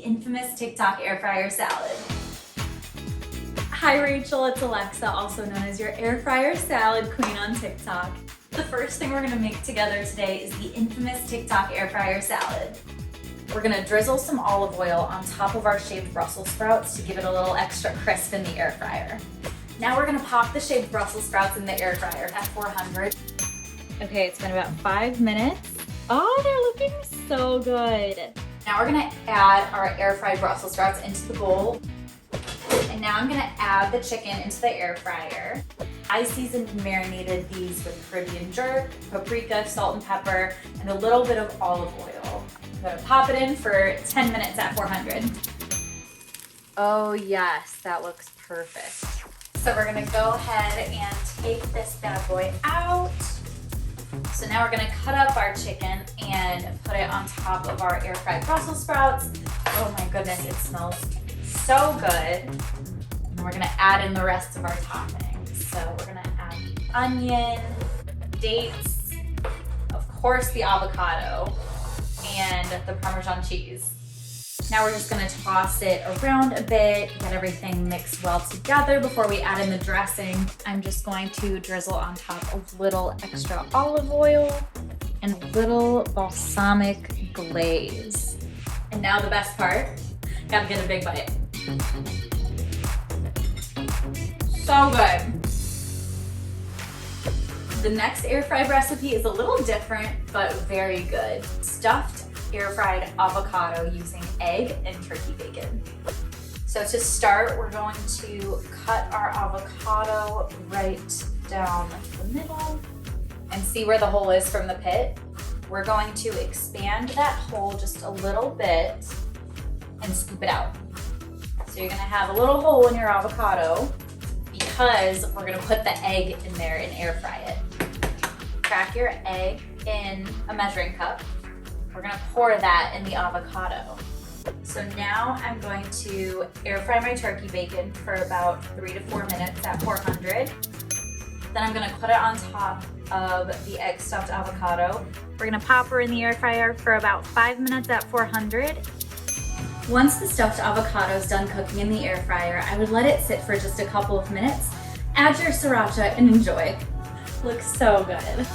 infamous TikTok air fryer salad. Hi Rachel, it's Alexa, also known as your air fryer salad queen on TikTok. The first thing we're gonna make together today is the infamous TikTok air fryer salad. We're gonna drizzle some olive oil on top of our shaved Brussels sprouts to give it a little extra crisp in the air fryer. Now we're gonna pop the shaved Brussels sprouts in the air fryer at 400. Okay, it's been about 5 minutes. Oh, they're looking so good. Now we're gonna add our air fried Brussels sprouts into the bowl. And now I'm gonna add the chicken into the air fryer. I seasoned and marinated these with Caribbean jerk, paprika, salt and pepper, and a little bit of olive oil. I'm gonna pop it in for 10 minutes at 400. Oh yes, that looks perfect. So we're gonna go ahead and take this bad boy out. So now we're gonna cut up our chicken and put it on top of our air fried Brussels sprouts. Oh my goodness, it smells so good. And we're gonna add in the rest of our toppings. So we're gonna add the onion, dates, of course the avocado, and the Parmesan cheese. Now we're just gonna toss it around a bit, get everything mixed well together before we add in the dressing. I'm just going to drizzle on top a little extra olive oil and a little balsamic glaze. And now the best part, gotta get a big bite. So good. The next air fried recipe is a little different, but very good. Stuffed air fried avocado using egg and turkey bacon. So to start, we're going to cut our avocado right down the middle and see where the hole is from the pit. We're going to expand that hole just a little bit and scoop it out. So you're gonna have a little hole in your avocado because we're gonna put the egg in there and air fry it. Crack your egg in a measuring cup. We're gonna pour that in the avocado. So now I'm going to air fry my turkey bacon for about 3 to 4 minutes at 400. Then I'm gonna put it on top of the egg stuffed avocado. We're gonna pop her in the air fryer for about 5 minutes at 400. Once the stuffed avocado is done cooking in the air fryer, I would let it sit for just a couple of minutes, add your sriracha and enjoy. Looks so good.